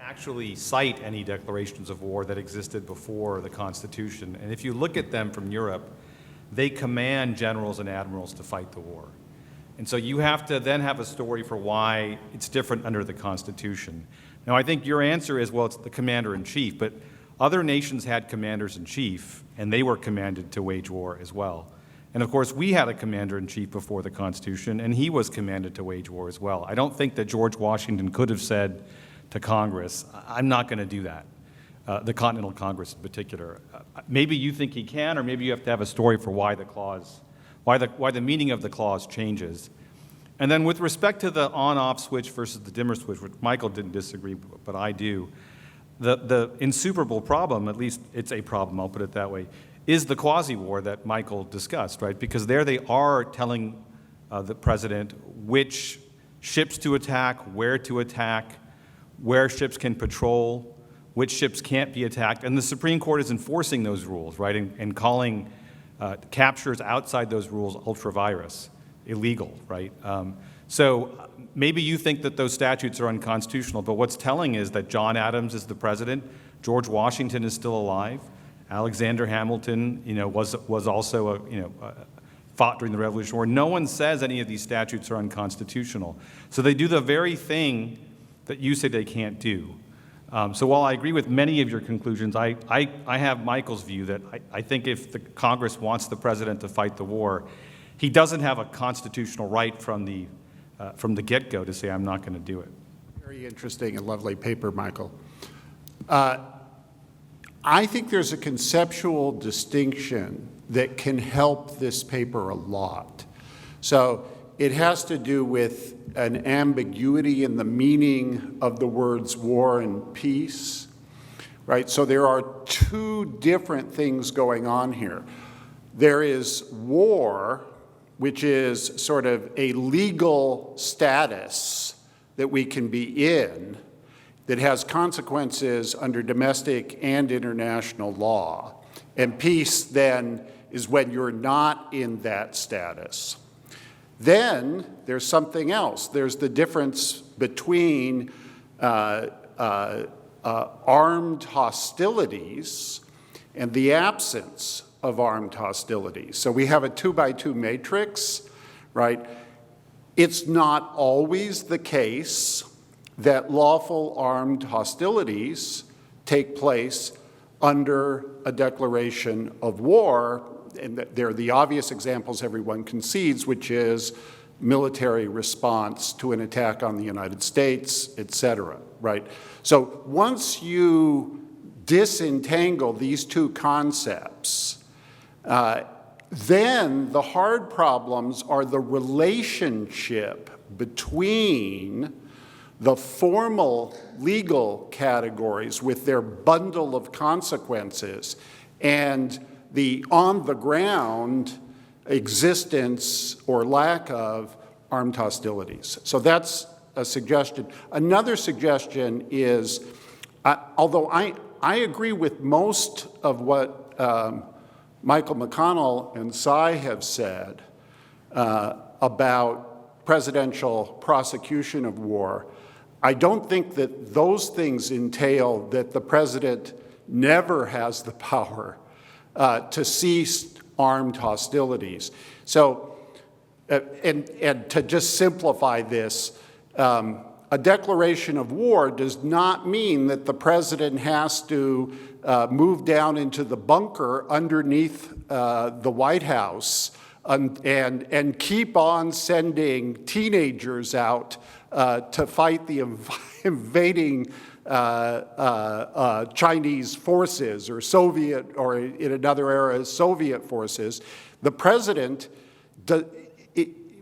actually cite any declarations of war that existed before the Constitution. And if you look at them from Europe, they command generals and admirals to fight the war. And so you have to then have a story for why it's different under the Constitution. Now, I think your answer is, well, it's the commander-in-chief, but other nations had commanders-in-chief, and they were commanded to wage war as well. And of course, we had a commander-in-chief before the Constitution, and he was commanded to wage war as well. I don't think that George Washington could have said to Congress, I'm not going to do that, the Continental Congress in particular. Maybe you think he can, or maybe you have to have a story for why the clause, why the meaning of the clause changes. And then with respect to the on-off switch versus the dimmer switch, which Michael didn't disagree, but I do, the insuperable problem, at least it's a problem, I'll put it that way, is the quasi-war that Michael discussed, right? Because there they are telling the president which ships to attack, where ships can patrol, which ships can't be attacked, and the Supreme Court is enforcing those rules, right, and calling captures outside those rules ultra-virus, illegal, right? So maybe you think that those statutes are unconstitutional, but what's telling is that John Adams is the president, George Washington is still alive, Alexander Hamilton, was also fought during the Revolutionary War. No one says any of these statutes are unconstitutional. So they do the very thing that you say they can't do. So while I agree with many of your conclusions, I have Michael's view that I think if the Congress wants the president to fight the war, he doesn't have a constitutional right from the get-go to say, I'm not going to do it. Very interesting and lovely paper, Michael. I think there's a conceptual distinction that can help this paper a lot. So it has to do with an ambiguity in the meaning of the words war and peace, right? So there are two different things going on here. There is war, which is sort of a legal status that we can be in, that has consequences under domestic and international law. And peace then is when you're not in that status. Then there's something else. There's the difference between armed hostilities and the absence of armed hostilities. So we have a 2x2 matrix, right? It's not always the case that lawful armed hostilities take place under a declaration of war, and they're the obvious examples everyone concedes, which is military response to an attack on the United States, et cetera, right? So once you disentangle these two concepts, then the hard problems are the relationship between the formal legal categories with their bundle of consequences and the on-the-ground existence or lack of armed hostilities. So that's a suggestion. Another suggestion is, although I agree with most of what Michael McConnell and Cy have said about presidential prosecution of war, I don't think that those things entail that the president never has the power to cease armed hostilities. So, and to just simplify this, a declaration of war does not mean that the president has to move down into the bunker underneath the White House and keep on sending teenagers out to fight the invading Chinese forces or Soviet, or in another era, Soviet forces. The president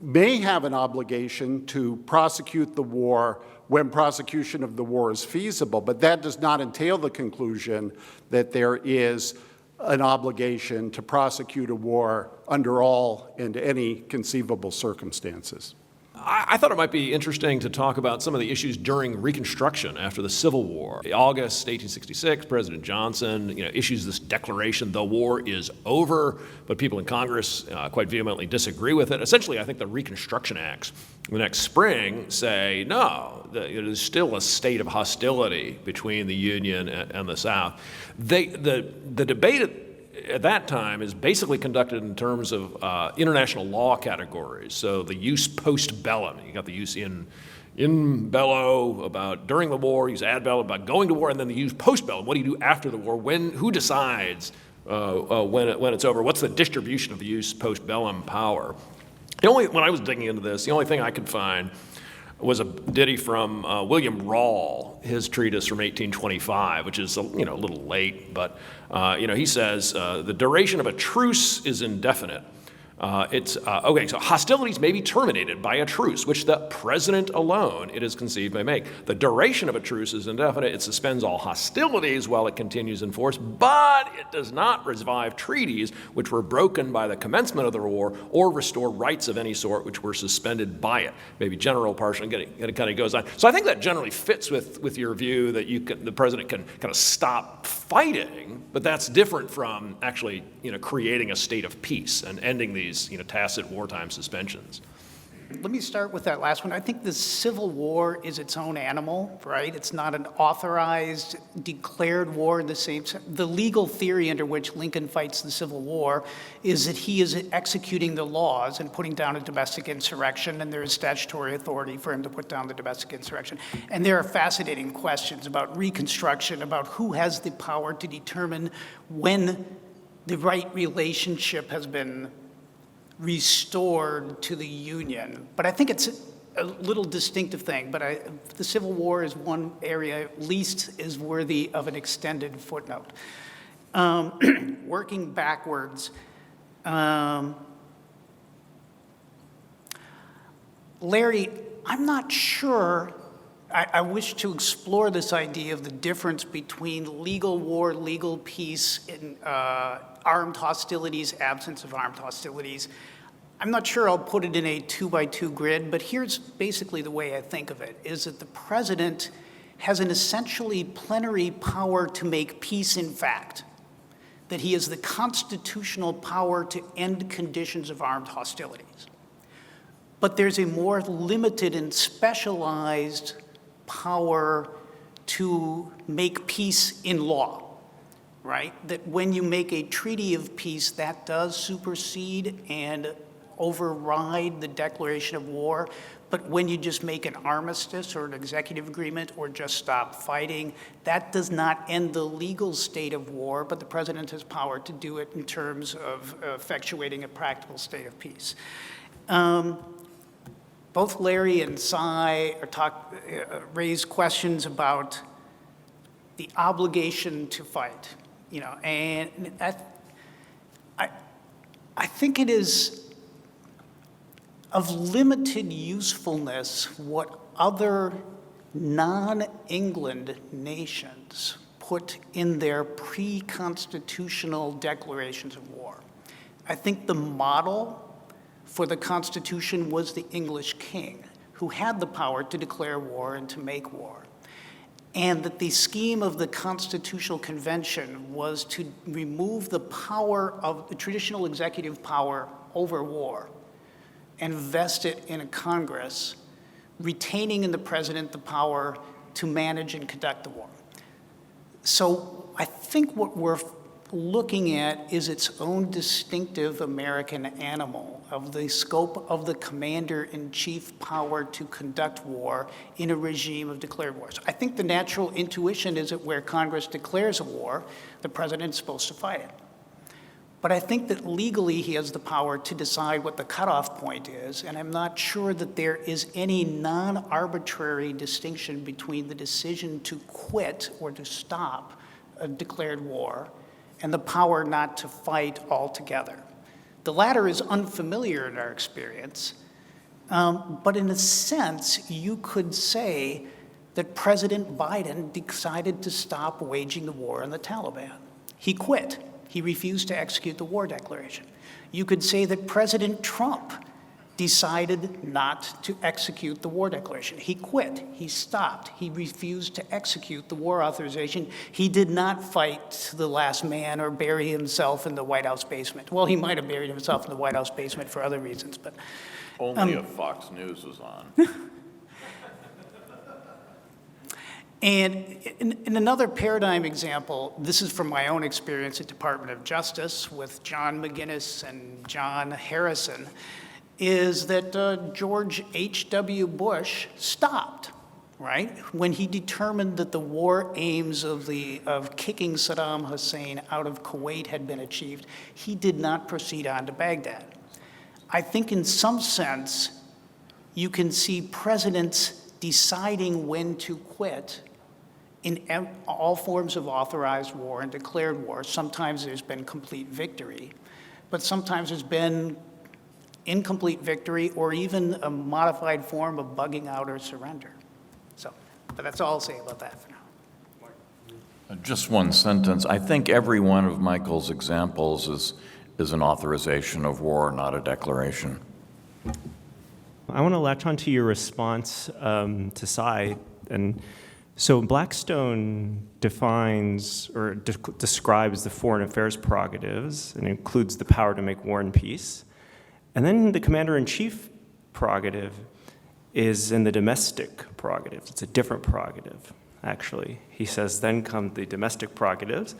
may have an obligation to prosecute the war when prosecution of the war is feasible, but that does not entail the conclusion that there is an obligation to prosecute a war under all and any conceivable circumstances. I thought it might be interesting to talk about some of the issues during Reconstruction after the Civil War. In August 1866, President Johnson, issues this declaration, the war is over, but people in Congress quite vehemently disagree with it. Essentially, I think the Reconstruction Acts the next spring say, no, it is still a state of hostility between the Union and the South. The debate at that time is basically conducted in terms of international law categories. So the use post bellum, you got the use in bello about during the war, use ad bellum about going to war, and then the use post bellum. What do you do after the war? Who decides when it's over? What's the distribution of the use post bellum power? When I was digging into this, the only thing I could find was a ditty from William Rawle, his treatise from 1825, which is a little late, but he says the duration of a truce is indefinite. So hostilities may be terminated by a truce, which the president alone, it is conceived, may make. The duration of a truce is indefinite. It suspends all hostilities while it continues in force, but it does not revive treaties which were broken by the commencement of the war or restore rights of any sort which were suspended by it. Maybe general partial, and it kind of goes on. So I think that generally fits with your view that the president can kind of stop fighting, but that's different from actually creating a state of peace and ending these tacit wartime suspensions. Let me start with that last one. I think the Civil War is its own animal, right? It's not an authorized, declared war in the same sense. The legal theory under which Lincoln fights the Civil War is that he is executing the laws and putting down a domestic insurrection, and there is statutory authority for him to put down the domestic insurrection. And there are fascinating questions about Reconstruction, about who has the power to determine when the right relationship has been restored to the Union. But I think it's a little distinctive thing, but the Civil War is one area at least is worthy of an extended footnote. Working backwards, Larry, I'm not sure, I wish to explore this idea of the difference between legal war, legal peace, and armed hostilities, absence of armed hostilities. I'm not sure I'll put it in a 2x2 grid, but here's basically the way I think of it, is that the president has an essentially plenary power to make peace in fact, that he has the constitutional power to end conditions of armed hostilities. But there's a more limited and specialized power to make peace in law. Right? That when you make a treaty of peace, that does supersede and override the declaration of war. But when you just make an armistice or an executive agreement or just stop fighting, that does not end the legal state of war, but the president has power to do it in terms of effectuating a practical state of peace. Both Larry and Cy raise questions about the obligation to fight. And I think it is of limited usefulness what other non-England nations put in their pre-constitutional declarations of war. I think the model for the Constitution was the English king, who had the power to declare war and to make war. And that the scheme of the Constitutional Convention was to remove the power of the traditional executive power over war and vest it in a Congress, retaining in the president the power to manage and conduct the war. So I think what we're looking at is its own distinctive American animal of the scope of the commander-in-chief power to conduct war in a regime of declared wars. I think the natural intuition is that where Congress declares a war, the president is supposed to fight it. But I think that legally he has the power to decide what the cutoff point is, and I'm not sure that there is any non-arbitrary distinction between the decision to quit or to stop a declared war and the power not to fight altogether. The latter is unfamiliar in our experience, but in a sense, you could say that President Biden decided to stop waging the war on the Taliban. He quit. He refused to execute the war declaration. You could say that President Trump decided not to execute the war declaration. He quit. He stopped. He refused to execute the war authorization. He did not fight to the last man or bury himself in the White House basement. Well, he might have buried himself in the White House basement for other reasons, but Only if Fox News was on. And in another paradigm example, this is from my own experience at Department of Justice with John McGinnis and John Harrison, is that George H.W. Bush stopped, right? When he determined that the war aims of kicking Saddam Hussein out of Kuwait had been achieved, he did not proceed on to Baghdad. I think in some sense, you can see presidents deciding when to quit in all forms of authorized war and declared war. Sometimes there's been complete victory, but sometimes there's been incomplete victory or even a modified form of bugging out or surrender. So, but that's all I'll say about that for now. Just one sentence. I think every one of Michael's examples is an authorization of war, not a declaration. I want to latch on to your response to Cy. And so Blackstone defines or describes the foreign affairs prerogatives and includes the power to make war and peace. And then the commander-in-chief prerogative is in the domestic prerogatives. It's a different prerogative, actually. He says, then come the domestic prerogatives,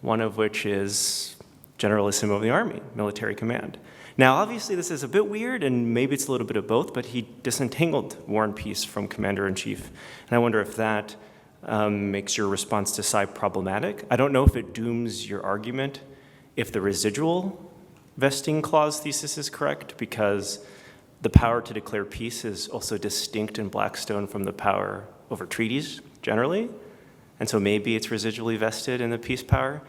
one of which is generalissimo of the army, military command. Now, obviously, this is a bit weird, and maybe it's a little bit of both, but he disentangled war and peace from commander-in-chief. And I wonder if that makes your response to Cy problematic. I don't know if it dooms your argument if the residual vesting clause thesis is correct, because the power to declare peace is also distinct in Blackstone from the power over treaties generally. And so maybe it's residually vested in the peace power,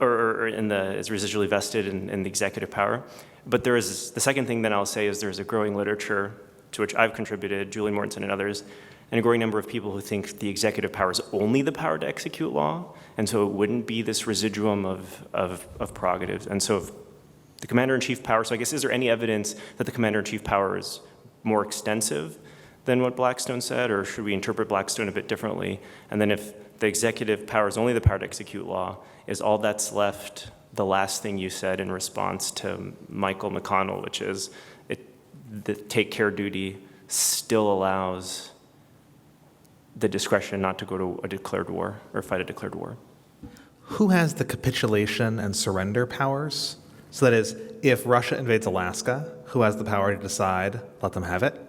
or is residually vested in the executive power. But there is, the second thing that I'll say is there's a growing literature to which I've contributed, Julie Mortensen and others, and a growing number of people who think the executive power is only the power to execute law, and so it wouldn't be this residuum of prerogatives. And so if the commander-in-chief power, so I guess is there any evidence that the commander-in-chief power is more extensive than what Blackstone said, or should we interpret Blackstone a bit differently? And then if the executive power is only the power to execute law, is all that's left the last thing you said in response to Michael McConnell, which is the take care duty still allows the discretion not to go to a declared war or fight a declared war? Who has the capitulation and surrender powers? So that is, if Russia invades Alaska, who has the power to decide, let them have it?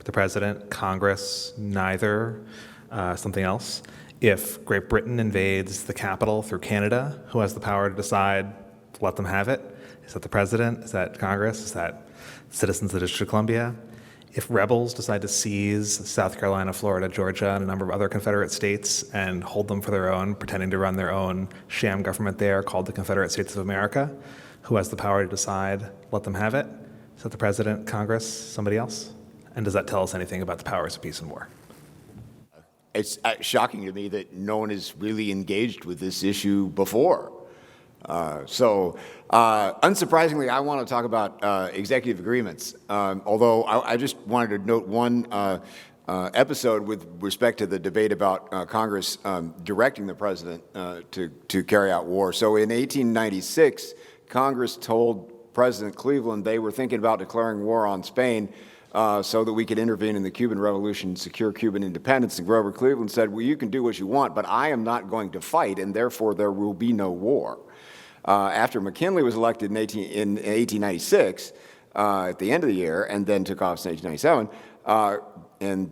The president, Congress, neither, something else. If Great Britain invades the capital through Canada, who has the power to decide, let them have it? Is that the president? Is that Congress? Is that citizens of the District of Columbia? If rebels decide to seize South Carolina, Florida, Georgia, and a number of other Confederate states and hold them for their own, pretending to run their own sham government there called the Confederate States of America, who has the power to decide, let them have it? Is that the president, Congress, somebody else? And does that tell us anything about the powers of peace and war? It's shocking to me that no one has really engaged with this issue before. Unsurprisingly, I want to talk about executive agreements, although I just wanted to note one episode with respect to the debate about Congress directing the president to carry out war. So in 1896, Congress told President Cleveland they were thinking about declaring war on Spain so that we could intervene in the Cuban Revolution, secure Cuban independence. And Grover Cleveland said, well, you can do what you want, but I am not going to fight, and therefore there will be no war. After McKinley was elected in 1896, at the end of the year, and then took office in 1897, and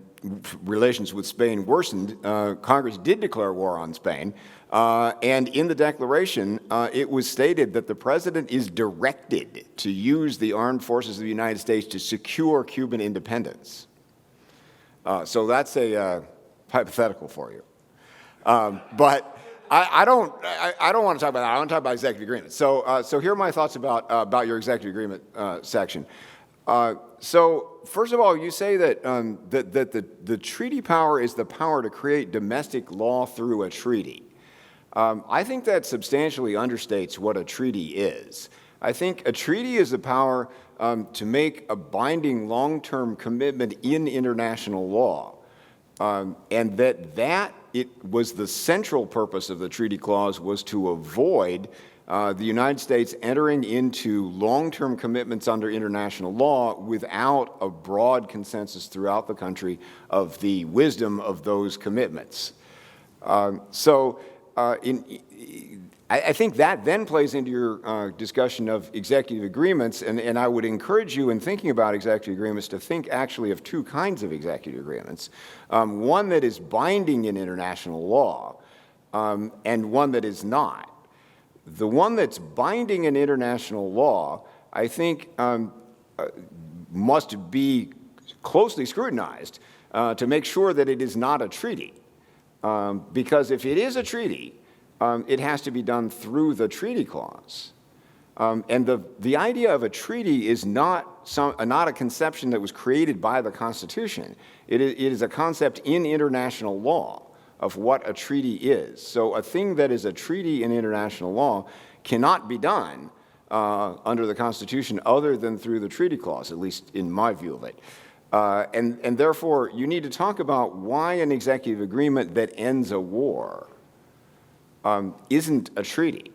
relations with Spain worsened, Congress did declare war on Spain. And in the declaration, it was stated that the president is directed to use the armed forces of the United States to secure Cuban independence. So that's a hypothetical for you. But I don't want to talk about that. I want to talk about executive agreements. So here are my thoughts about your executive agreement section. So first of all, you say that the treaty power is the power to create domestic law through a treaty. I think that substantially understates what a treaty is. I think a treaty is the power to make a binding long-term commitment in international law. And that it was the central purpose of the treaty clause was to avoid the United States entering into long-term commitments under international law without a broad consensus throughout the country of the wisdom of those commitments. I think that then plays into your discussion of executive agreements, and I would encourage you in thinking about executive agreements to think actually of two kinds of executive agreements. One that is binding in international law, and one that is not. The one that's binding in international law, I think, must be closely scrutinized to make sure that it is not a treaty. Because if it is a treaty, it has to be done through the treaty clause. And the idea of a treaty is not a conception that was created by the Constitution. It is a concept in international law of what a treaty is. So a thing that is a treaty in international law cannot be done under the Constitution other than through the treaty clause, at least in my view of it. And therefore, you need to talk about why an executive agreement that ends a war isn't a treaty.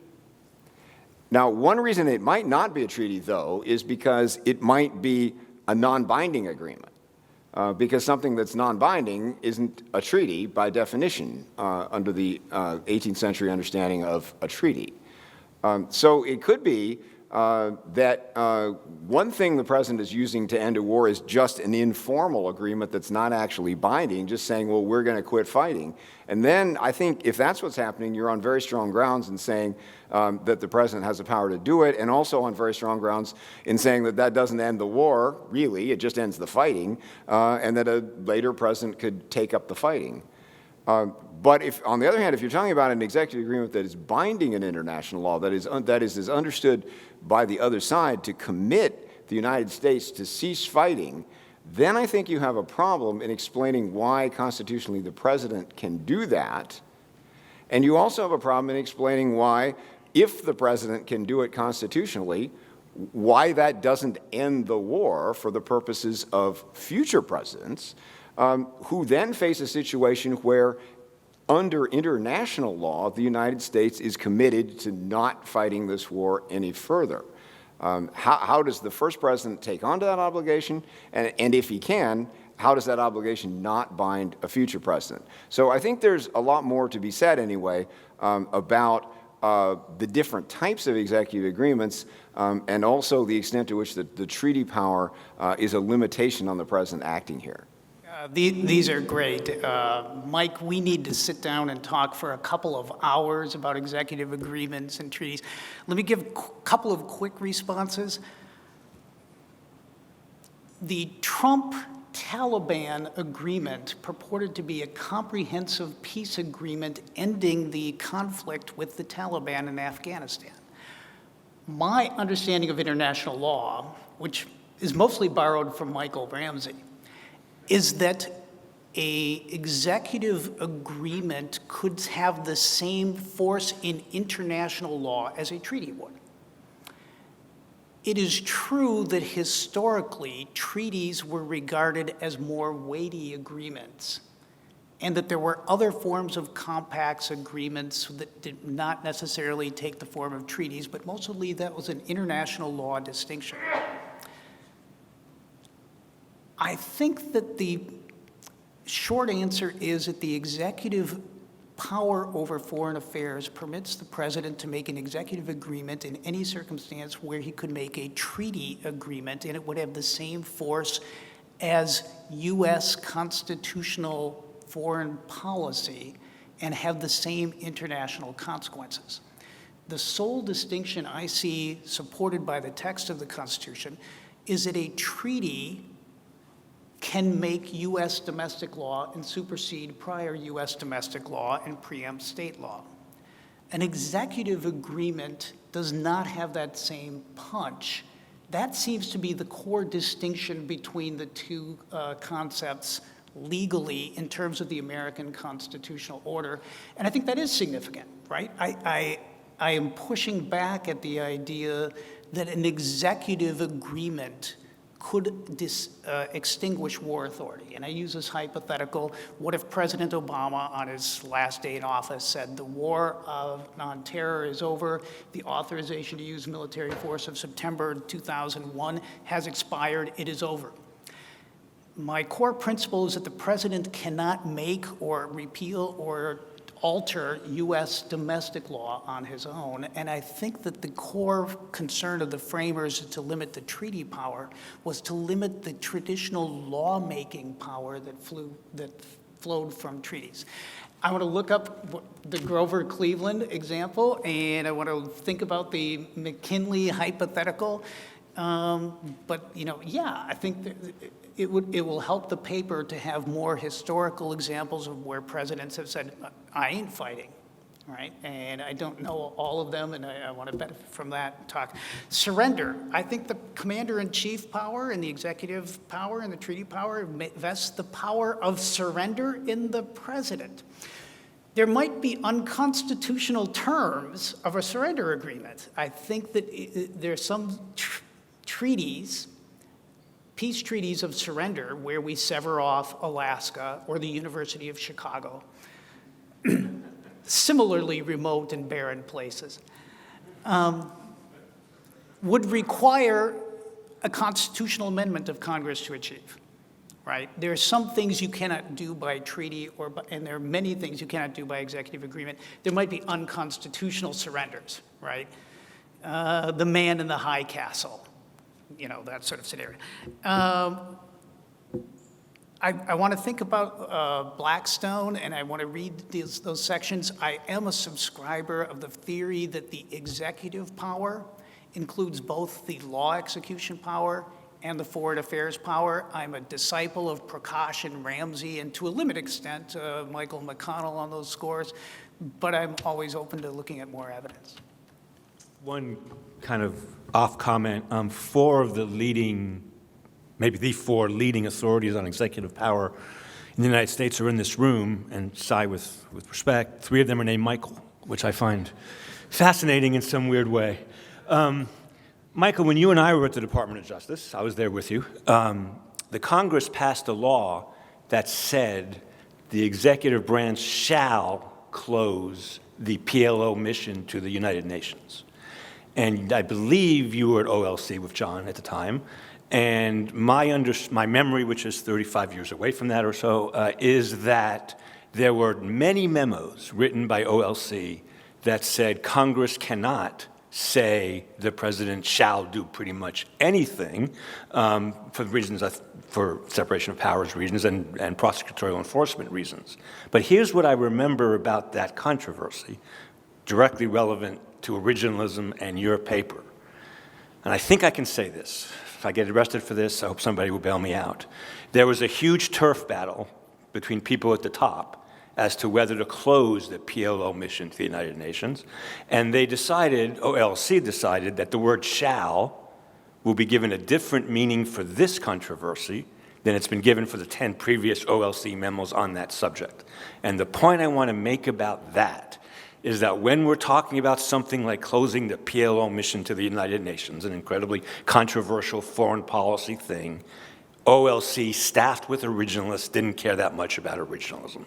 Now, one reason it might not be a treaty, though, is because it might be a non-binding agreement. Because something that's non-binding isn't a treaty by definition under the 18th century understanding of a treaty. So it could be that one thing the president is using to end a war is just an informal agreement that's not actually binding, just saying, well, we're going to quit fighting. And then I think if that's what's happening, you're on very strong grounds in saying that the president has the power to do it, and also on very strong grounds in saying that that doesn't end the war, really, it just ends the fighting, and that a later president could take up the fighting. But if, on the other hand, if you're talking about an executive agreement that is binding in international law, that is understood by the other side to commit the United States to cease fighting, then I think you have a problem in explaining why constitutionally the president can do that. And you also have a problem in explaining why, if the president can do it constitutionally, why that doesn't end the war for the purposes of future presidents who then face a situation where under international law, the United States is committed to not fighting this war any further. How does the first president take on to that obligation? And if he can, how does that obligation not bind a future president? So I think there's a lot more to be said anyway about the different types of executive agreements and also the extent to which the treaty power is a limitation on the president acting here. These are great. Mike, we need to sit down and talk for a couple of hours about executive agreements and treaties. Let me give a couple of quick responses. The Trump-Taliban agreement purported to be a comprehensive peace agreement ending the conflict with the Taliban in Afghanistan. My understanding of international law, which is mostly borrowed from Michael Ramsey, is that an executive agreement could have the same force in international law as a treaty would. It is true that historically, treaties were regarded as more weighty agreements, and that there were other forms of compacts, agreements that did not necessarily take the form of treaties, but mostly that was an international law distinction. I think that the short answer is that the executive power over foreign affairs permits the president to make an executive agreement in any circumstance where he could make a treaty agreement, and it would have the same force as U.S. constitutional foreign policy and have the same international consequences. The sole distinction I see supported by the text of the Constitution is that a treaty can make U.S. domestic law and supersede prior U.S. domestic law and preempt state law. An executive agreement does not have that same punch. That seems to be the core distinction between the two concepts legally in terms of the American constitutional order. And I think that is significant, right? I am pushing back at the idea that an executive agreement could extinguish war authority. And I use this hypothetical: what if President Obama, on his last day in office, said the war on terror is over, the authorization to use military force of September 2001 has expired, it is over. My core principle is that the president cannot make or repeal or alter U.S. domestic law on his own, and I think that the core concern of the framers to limit the treaty power was to limit the traditional lawmaking power that flowed from treaties. I want to look up the Grover-Cleveland example, and I want to think about the McKinley hypothetical. But yeah, I think that it will help the paper to have more historical examples of where presidents have said, I ain't fighting, right? And I don't know all of them, and I want to benefit from that talk. Surrender. I think the commander-in-chief power and the executive power and the treaty power vests the power of surrender in the president. There might be unconstitutional terms of a surrender agreement. I think that there's some treaties, peace treaties of surrender, where we sever off Alaska or the University of Chicago, similarly remote and barren places, would require a constitutional amendment of Congress to achieve, right? There are some things you cannot do by treaty, and there are many things you cannot do by executive agreement. There might be unconstitutional surrenders, right? The man in the high castle, that sort of scenario. I want to think about Blackstone, and I want to read those sections. I am a subscriber of the theory that the executive power includes both the law execution power and the foreign affairs power. I'm a disciple of Prakash and Ramsey, and to a limited extent, Michael McConnell on those scores, but I'm always open to looking at more evidence. One kind of off comment, four of the leading, maybe the four leading authorities on executive power in the United States are in this room, and Cy, with respect, three of them are named Michael, which I find fascinating in some weird way. Michael, when you and I were at the Department of Justice, I was there with you, the Congress passed a law that said the executive branch shall close the PLO mission to the United Nations. And I believe you were at OLC with John at the time, and my memory, which is 35 years away from that or so, is that there were many memos written by OLC that said Congress cannot say the president shall do pretty much anything for reasons, for separation of powers reasons and prosecutorial enforcement reasons. But here's what I remember about that controversy, directly relevant to originalism and your paper. And I think I can say this. If I get arrested for this, I hope somebody will bail me out. There was a huge turf battle between people at the top as to whether to close the PLO mission to the United Nations. And they decided, OLC decided, that the word shall will be given a different meaning for this controversy than it's been given for the 10 previous OLC memos on that subject. And the point I want to make about that is that when we're talking about something like closing the PLO mission to the United Nations, an incredibly controversial foreign policy thing, OLC, staffed with originalists, didn't care that much about originalism,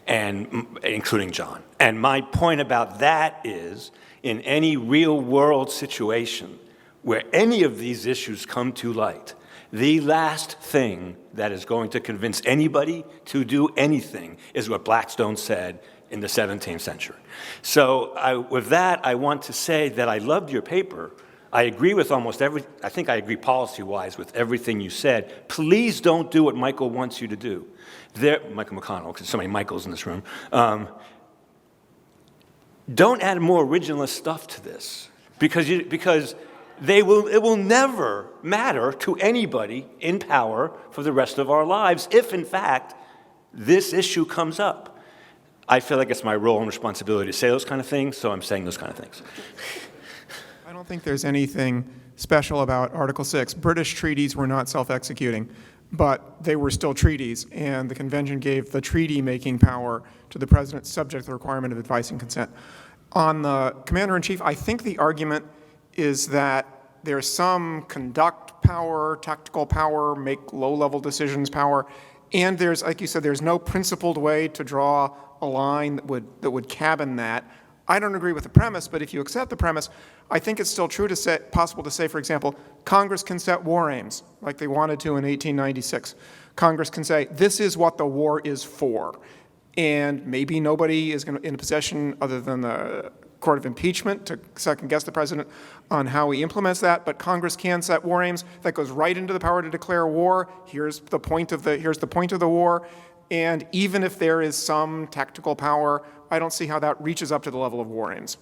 and including John. And my point about that is, in any real-world situation where any of these issues come to light, the last thing that is going to convince anybody to do anything is what Blackstone said in the 17th century. So with that, I want to say that I loved your paper. I agree with almost I think I agree policy-wise with everything you said. Please don't do what Michael wants you to do. Michael McConnell, because so many Michaels in this room. Don't add more originalist stuff to this, because it will never matter to anybody in power for the rest of our lives if, in fact, this issue comes up. I feel like it's my role and responsibility to say those kind of things, so I'm saying those kind of things. I don't think there's anything special about Article 6. British treaties were not self-executing, but they were still treaties, and the convention gave the treaty-making power to the president subject to the requirement of advice and consent. On the commander-in-chief, I think the argument is that there's some conduct power, tactical power, make low-level decisions power, and there's, like you said, there's no principled way to draw a line that would cabin that. I don't agree with the premise, but if you accept the premise, I think it's still possible to say, for example, Congress can set war aims, like they wanted to in 1896. Congress can say, this is what the war is for. And maybe nobody is in a position other than the Court of Impeachment to second-guess the president on how he implements that, but Congress can set war aims. That goes right into the power to declare war. Here's the point of the war. And even if there is some tactical power, I don't see how that reaches up to the level of war aims.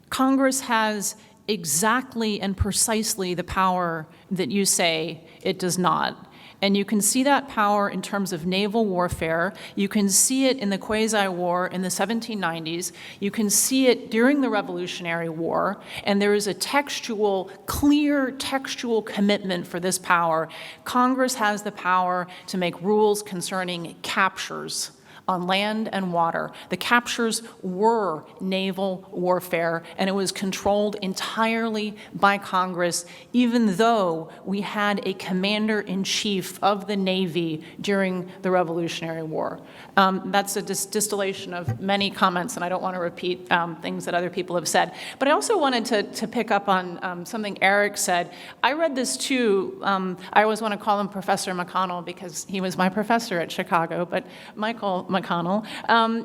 Congress has exactly and precisely the power that you say it does not. And you can see that power in terms of naval warfare. You can see it in the Quasi-War in the 1790s. You can see it during the Revolutionary War. And there is a clear textual commitment for this power. Congress has the power to make rules concerning captures on land and water. The captures were naval warfare, and it was controlled entirely by Congress, even though we had a commander-in-chief of the Navy during the Revolutionary War. That's a distillation of many comments, and I don't want to repeat things that other people have said. But I also wanted to pick up on something Eric said. I read this too. I always want to call him Professor McConnell because he was my professor at Chicago, but Michael McConnell,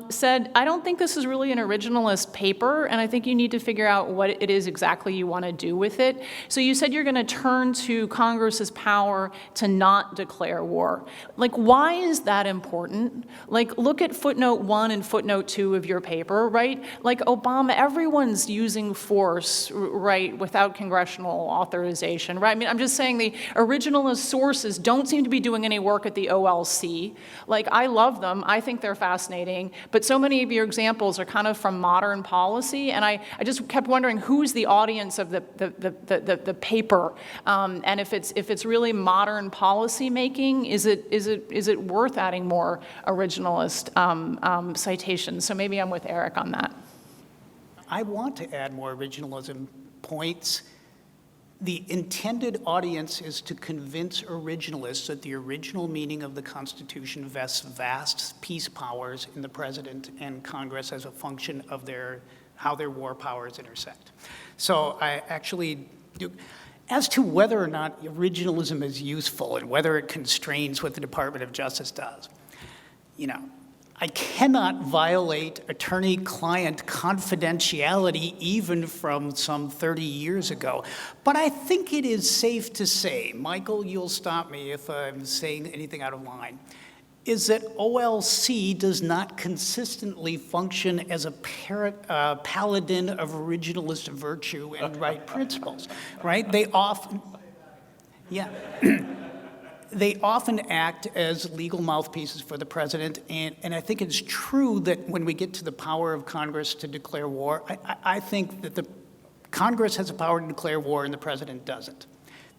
said, I don't think this is really an originalist paper, and I think you need to figure out what it is exactly you want to do with it. So you said you're going to turn to Congress's power to not declare war. Like, why is that important? Like, look at footnote 1 and footnote 2 of your paper, right? Like, Obama, everyone's using force, right, without congressional authorization, right? I mean, I'm just saying the originalist sources don't seem to be doing any work at the OLC. Like, I love them. I think they're fascinating, but so many of your examples are kind of from modern policy, and I just kept wondering who's the audience of the paper, and if it's really modern policy making, is it worth adding more originalist citations? So maybe I'm with Eric on that. I want to add more originalism points. The intended audience is to convince originalists that the original meaning of the Constitution vests vast peace powers in the President and Congress as a function of how their war powers intersect. So I actually do. As to whether or not originalism is useful and whether it constrains what the Department of Justice does, I cannot violate attorney-client confidentiality even from some 30 years ago. But I think it is safe to say, Michael, you'll stop me if I'm saying anything out of line, is that OLC does not consistently function as a paladin of originalist virtue and right principles, right? They often act as legal mouthpieces for the president, and I think it's true that when we get to the power of Congress to declare war, I think that the Congress has the power to declare war and the president doesn't.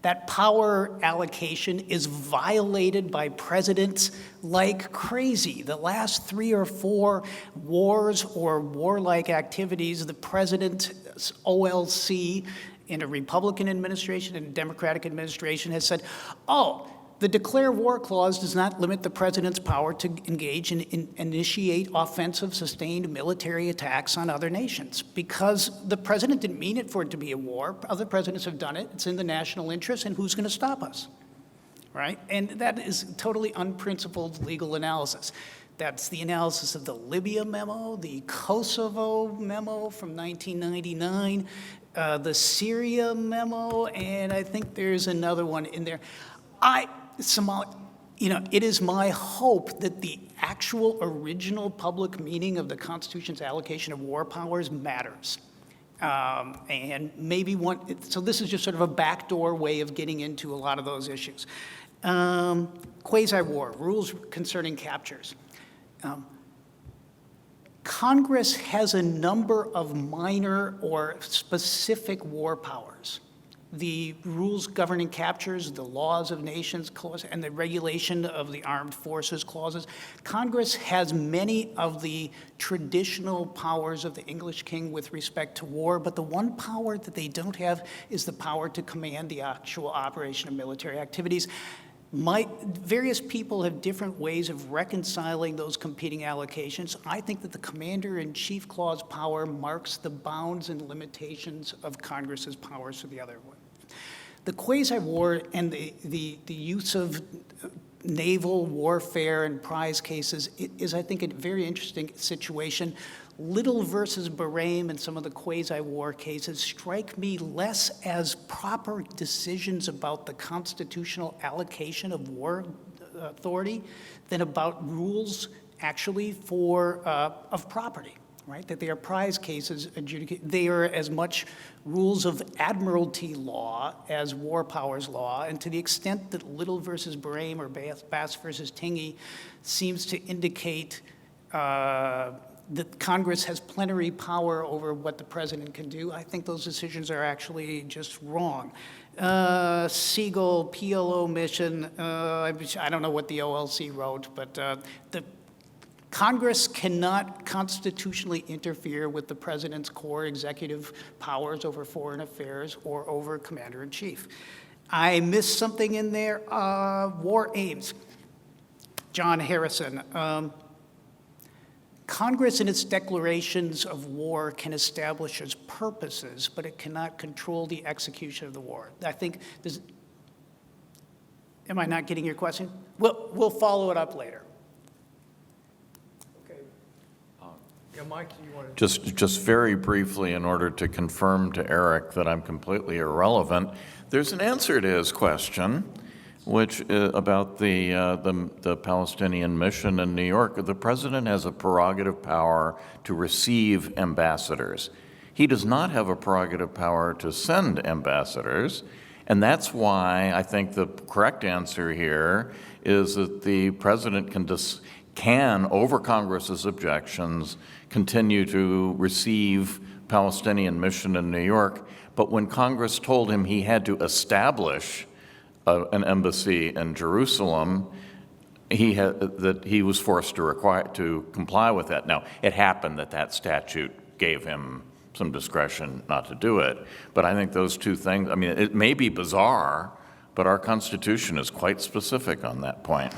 That power allocation is violated by presidents like crazy. The last 3 or 4 wars or warlike activities, the president's OLC in a Republican administration and a Democratic administration has said, the declare war clause does not limit the president's power to engage and initiate offensive, sustained military attacks on other nations because the president didn't mean it for it to be a war. Other presidents have done it. It's in the national interest, and who's going to stop us, right? And that is totally unprincipled legal analysis. That's the analysis of the Libya memo, the Kosovo memo from 1999, the Syria memo, and I think there's another one in there. It is my hope that the actual original public meaning of the Constitution's allocation of war powers matters. And maybe so this is just sort of a backdoor way of getting into a lot of those issues. Quasi-war, rules concerning captures. Congress has a number of minor or specific war powers. the rules governing captures, the laws of nations clause, and the regulation of the armed forces clauses. Congress has many of the traditional powers of the English king with respect to war, but the one power that they don't have is the power to command the actual operation of military activities. Various people have different ways of reconciling those competing allocations. I think that the Commander-in-Chief Clause power marks the bounds and limitations of Congress's powers for the other one. The quasi-war and the use of naval warfare and prize cases is, I think, a very interesting situation. Little versus Bahrain and some of the quasi-war cases strike me less as proper decisions about the constitutional allocation of war authority than about rules actually of property, right? That they are prize cases adjudicated. They are as much rules of admiralty law as war powers law, and to the extent that Little versus Bahrain or Bass versus Tingey seems to indicate that Congress has plenary power over what the president can do, I think those decisions are actually just wrong. Siegel, PLO mission, I don't know what the OLC wrote, but the Congress cannot constitutionally interfere with the president's core executive powers over foreign affairs or over commander-in-chief. I missed something in there. War aims. John Harrison. Congress in its declarations of war can establish its purposes, but it cannot control the execution of the war. I think, am I not getting your question? We'll follow it up later. Okay. Yeah, Mike, you want to? Just very briefly, in order to confirm to Eric that I'm completely irrelevant, there's an answer to his question, which about the Palestinian mission in New York. The president has a prerogative power to receive ambassadors. He does not have a prerogative power to send ambassadors, and that's why I think the correct answer here is that the president can, over Congress's objections, continue to receive Palestinian mission in New York. But when Congress told him he had to establish an embassy in Jerusalem, he was forced to comply with that. Now, it happened that statute gave him some discretion not to do it. But I think those two things, I mean, it may be bizarre, but our Constitution is quite specific on that point.